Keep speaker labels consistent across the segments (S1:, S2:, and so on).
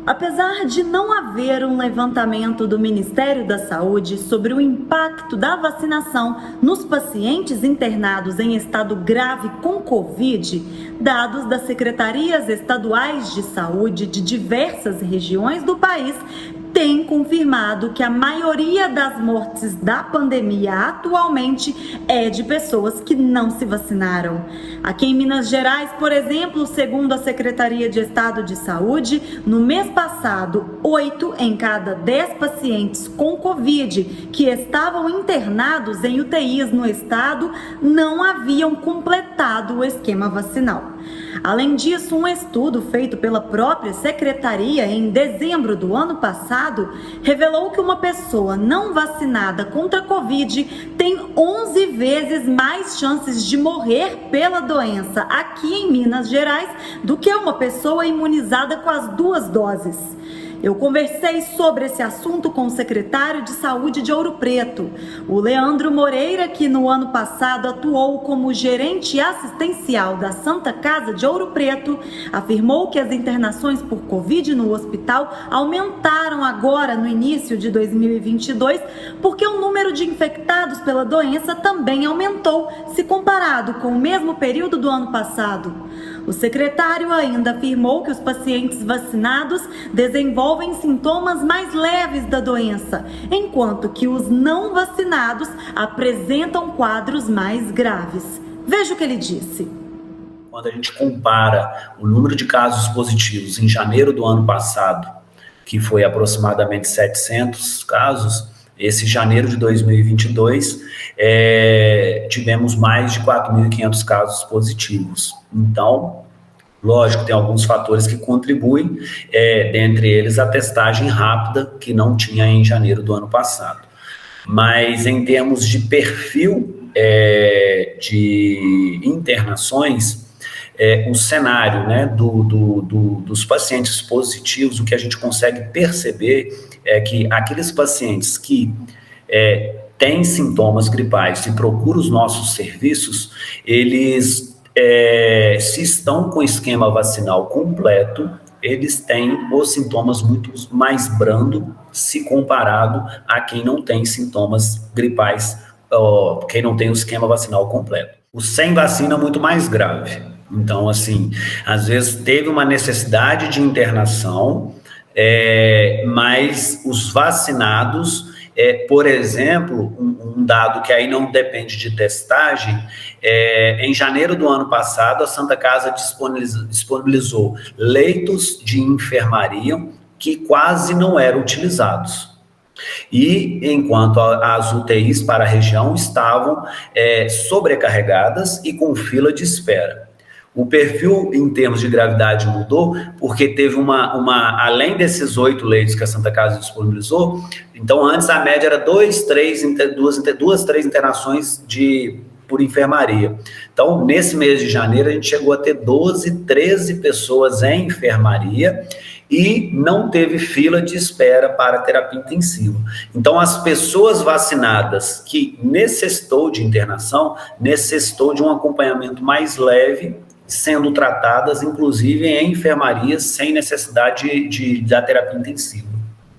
S1: Apesar de não haver um levantamento do Ministério da Saúde sobre o impacto da vacinação nos pacientes internados em estado grave com Covid, dados das secretarias estaduais de saúde de diversas regiões do país têm confirmado que a maioria das mortes da pandemia atualmente é de pessoas que não se vacinaram. Aqui em Minas Gerais, por exemplo, segundo a Secretaria de Estado de Saúde, no mês passado, 8 em cada 10 pacientes com Covid que estavam internados em UTIs no estado não haviam completado o esquema vacinal. Além disso, um estudo feito pela própria secretaria em dezembro do ano passado revelou que uma pessoa não vacinada contra a Covid tem 11 vezes mais chances de morrer pela doença aqui em Minas Gerais do que uma pessoa imunizada com as 2 doses. Eu conversei sobre esse assunto com o secretário de Saúde de Ouro Preto, o Leandro Moreira, que no ano passado atuou como gerente assistencial da Santa Casa de Ouro Preto, afirmou que as internações por Covid no hospital aumentaram agora no início de 2022, porque o número de infectados pela doença também aumentou, se comparado com o mesmo período do ano passado. O secretário ainda afirmou que os pacientes vacinados desenvolvem sintomas mais leves da doença, enquanto que os não vacinados apresentam quadros mais graves. Veja o que ele disse.
S2: Quando a gente compara o número de casos positivos em janeiro do ano passado, que foi aproximadamente 700 casos, esse janeiro de 2022, tivemos mais de 4.500 casos positivos. Então, lógico, tem alguns fatores que contribuem, dentre eles a testagem rápida, que não tinha em janeiro do ano passado. Mas em termos de perfil de internações, o cenário, né, dos pacientes positivos, o que a gente consegue perceber é que aqueles pacientes que têm sintomas gripais e procuram os nossos serviços, eles, se estão com o esquema vacinal completo, eles têm os sintomas muito mais brandos se comparado a quem não tem sintomas gripais, quem não tem o esquema vacinal completo. O sem vacina é muito mais grave. Então, assim, às vezes teve uma necessidade de internação, mas os vacinados, por exemplo, um dado que aí não depende de testagem, em janeiro do ano passado, a Santa Casa disponibilizou leitos de enfermaria que quase não eram utilizados. E enquanto as UTIs para a região estavam sobrecarregadas e com fila de espera. O perfil em termos de gravidade mudou porque teve além desses 8 leitos que a Santa Casa disponibilizou, então antes a média era 2, 3 internações por enfermaria. Então, nesse mês de janeiro, a gente chegou a ter 12, 13 pessoas em enfermaria e não teve fila de espera para terapia intensiva. Então, as pessoas vacinadas que necessitou de internação, necessitou de um acompanhamento mais leve, sendo tratadas, inclusive, em enfermarias, sem necessidade da terapia intensiva.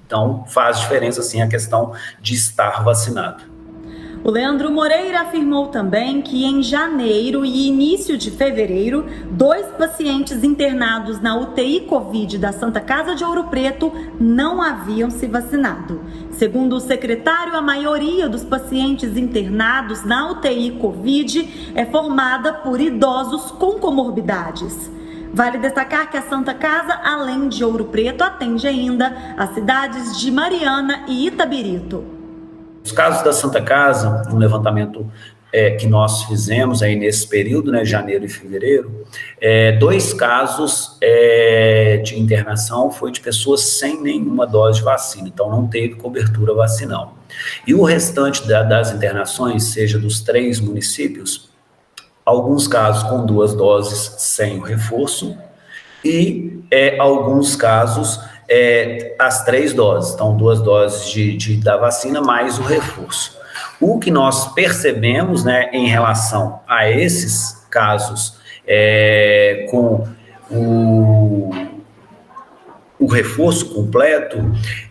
S2: Então, faz diferença, sim, a questão de estar vacinado.
S1: O Leandro Moreira afirmou também que em janeiro e início de fevereiro, 2 pacientes internados na UTI Covid da Santa Casa de Ouro Preto não haviam se vacinado. Segundo o secretário, a maioria dos pacientes internados na UTI Covid é formada por idosos com comorbidades. Vale destacar que a Santa Casa, além de Ouro Preto, atende ainda as cidades de Mariana e Itabirito.
S2: Os casos da Santa Casa, um levantamento que nós fizemos aí nesse período, né, janeiro e fevereiro, 2 casos de internação foi de pessoas sem nenhuma dose de vacina, então não teve cobertura vacinal. E o restante das internações, seja dos 3 municípios, alguns casos com 2 doses sem o reforço e alguns casos as 3 doses, então 2 doses da vacina mais o reforço. O que nós percebemos, né, em relação a esses casos com o o reforço completo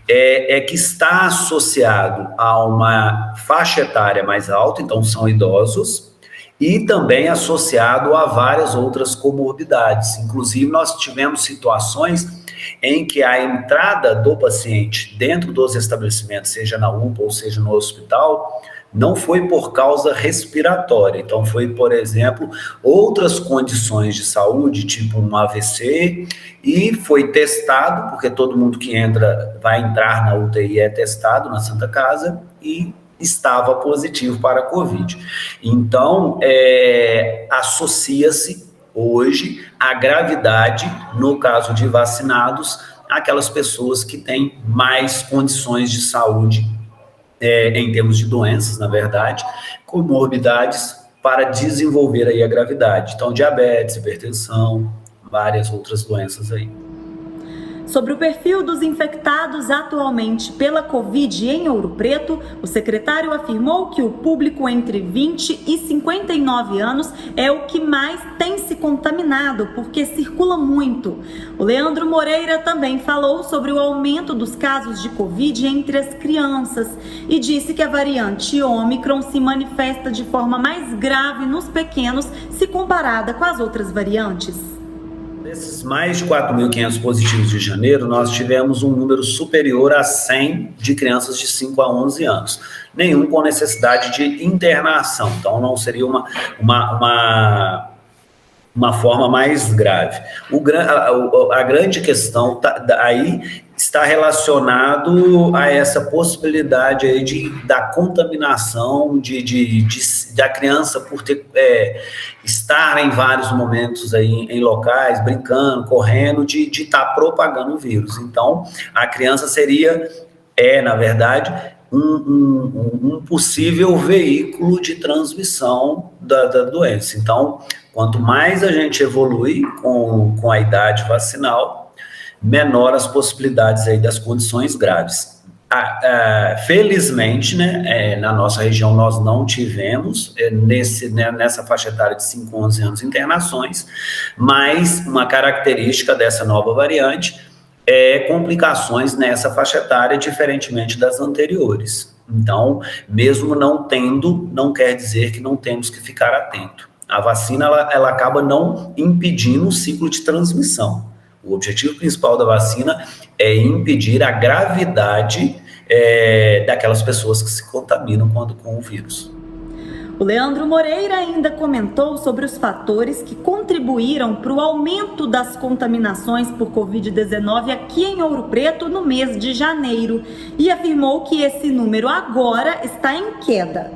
S2: é que está associado a uma faixa etária mais alta, então são idosos, e também associado a várias outras comorbidades. Inclusive, nós tivemos situações em que a entrada do paciente dentro dos estabelecimentos, seja na UPA ou seja no hospital, não foi por causa respiratória. Então, foi, por exemplo, outras condições de saúde, tipo um AVC, e foi testado, porque todo mundo que entra, vai entrar na UTI é testado na Santa Casa, e estava positivo para a Covid. Então, associa-se hoje a gravidade, no caso de vacinados, aquelas pessoas que têm mais condições de saúde, em termos de doenças, na verdade, comorbidades para desenvolver aí a gravidade. Então, diabetes, hipertensão, várias outras doenças aí.
S1: Sobre o perfil dos infectados atualmente pela Covid em Ouro Preto, o secretário afirmou que o público entre 20 e 59 anos é o que mais tem se contaminado, porque circula muito. O Leandro Moreira também falou sobre o aumento dos casos de Covid entre as crianças e disse que a variante Ômicron se manifesta de forma mais grave nos pequenos se comparada com as outras variantes.
S2: Desses mais de 4.500 positivos de janeiro, nós tivemos um número superior a 100 de crianças de 5 a 11 anos. Nenhum com necessidade de internação, então não seria uma forma mais grave. A grande questão aí está relacionado a essa possibilidade aí da contaminação da criança por estar em vários momentos aí em locais, brincando, correndo, de estar propagando o vírus. Então, a criança na verdade, um possível veículo de transmissão da doença. Então, quanto mais a gente evolui com a idade vacinal, menor as possibilidades aí das condições graves. Felizmente, né, na nossa região nós não tivemos nessa faixa etária de 5 a 11 anos internações, mas uma característica dessa nova variante é complicações nessa faixa etária, diferentemente das anteriores. Então, mesmo não tendo, não quer dizer que não temos que ficar atento. A vacina ela acaba não impedindo o ciclo de transmissão. O objetivo principal da vacina é impedir a gravidade daquelas pessoas que se contaminam com o vírus.
S1: O Leandro Moreira ainda comentou sobre os fatores que contribuíram para o aumento das contaminações por Covid-19 aqui em Ouro Preto no mês de janeiro e afirmou que esse número agora está em queda.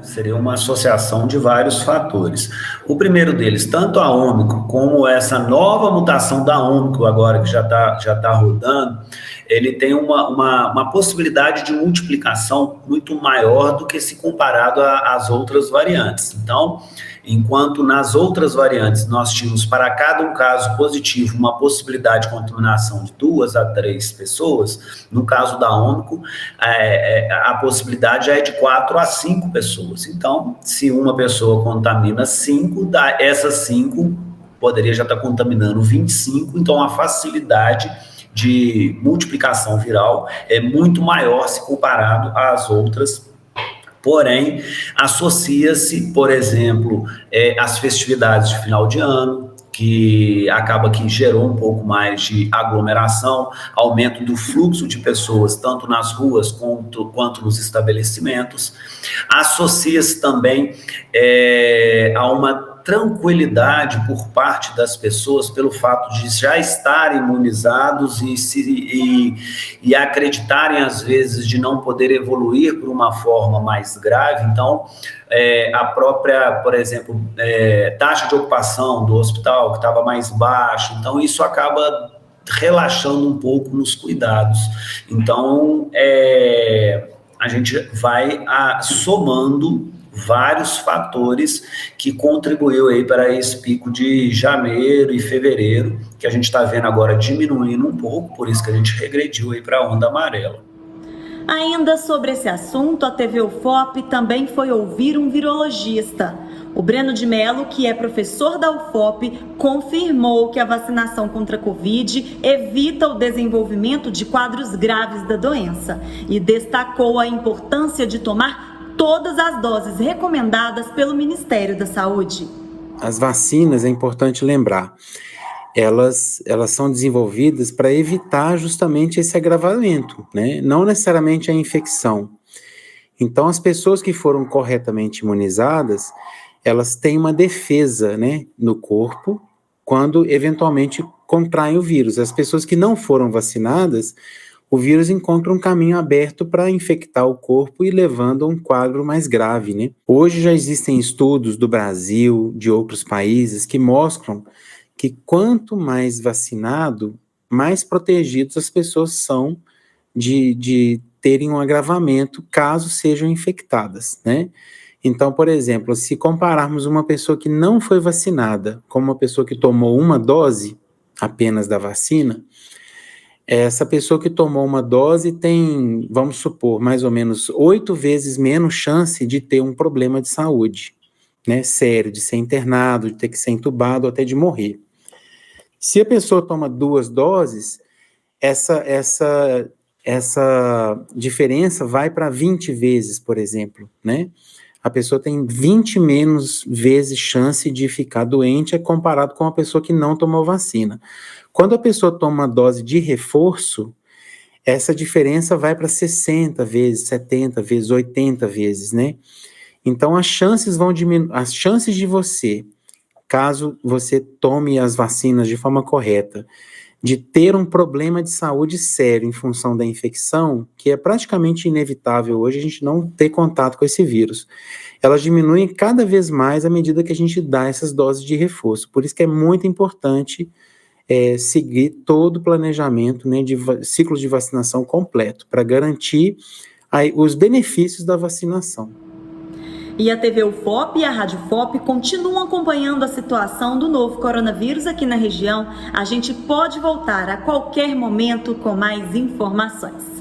S2: Seria uma associação de vários fatores. O primeiro deles, tanto a Ômicron como essa nova mutação da Ômicron agora que já tá rodando, ele tem uma possibilidade de multiplicação muito maior do que se comparado às outras variantes. Então, enquanto nas outras variantes nós tínhamos para cada um caso positivo uma possibilidade de contaminação de 2 a 3 pessoas, no caso da Ômicron, a possibilidade já é de 4 a 5 pessoas. Então, se uma pessoa contamina 5, essas 5 poderia já estar contaminando 25, então a facilidade de multiplicação viral é muito maior se comparado às outras. Porém, associa-se, por exemplo, às festividades de final de ano, que acaba que gerou um pouco mais de aglomeração, aumento do fluxo de pessoas, tanto nas ruas quanto nos estabelecimentos. Associa-se também a uma tranquilidade por parte das pessoas pelo fato de já estarem imunizados e acreditarem, às vezes, de não poder evoluir por uma forma mais grave. Então, a própria, por exemplo, taxa de ocupação do hospital, que estava mais baixa, então isso acaba relaxando um pouco nos cuidados. Então, a gente vai somando vários fatores que contribuiu aí para esse pico de janeiro e fevereiro, que a gente está vendo agora diminuindo um pouco, por isso que a gente regrediu aí para a onda amarela.
S1: Ainda sobre esse assunto, a TV UFOP também foi ouvir um virologista. O Breno de Mello, que é professor da UFOP, confirmou que a vacinação contra a Covid evita o desenvolvimento de quadros graves da doença e destacou a importância de tomar todas as doses recomendadas pelo Ministério da Saúde.
S3: As vacinas, é importante lembrar, elas são desenvolvidas para evitar justamente esse agravamento, né? Não necessariamente a infecção. Então, as pessoas que foram corretamente imunizadas, elas têm uma defesa, né, no corpo quando eventualmente contraem o vírus. As pessoas que não foram vacinadas, o vírus encontra um caminho aberto para infectar o corpo e levando a um quadro mais grave, né? Hoje já existem estudos do Brasil, de outros países, que mostram que quanto mais vacinado, mais protegidos as pessoas são de terem um agravamento caso sejam infectadas, né? Então, por exemplo, se compararmos uma pessoa que não foi vacinada com uma pessoa que tomou uma dose apenas da vacina, essa pessoa que tomou uma dose tem, vamos supor, mais ou menos 8 vezes menos chance de ter um problema de saúde, né, sério, de ser internado, de ter que ser entubado, até de morrer. Se a pessoa toma 2 doses, essa diferença vai para 20 vezes, por exemplo, né? A pessoa tem 20 menos vezes chance de ficar doente comparado com a pessoa que não tomou vacina. Quando a pessoa toma uma dose de reforço, essa diferença vai para 60 vezes, 70 vezes, 80 vezes, né? Então, as chances vão diminuir, as chances de você, caso você tome as vacinas de forma correta, de ter um problema de saúde sério em função da infecção, que é praticamente inevitável hoje a gente não ter contato com esse vírus, elas diminuem cada vez mais à medida que a gente dá essas doses de reforço. Por isso que é muito importante seguir todo o planejamento, né, de ciclo de vacinação completo, para garantir os benefícios da vacinação.
S1: E a TV UFOP e a Rádio UFOP continuam acompanhando a situação do novo coronavírus aqui na região. A gente pode voltar a qualquer momento com mais informações.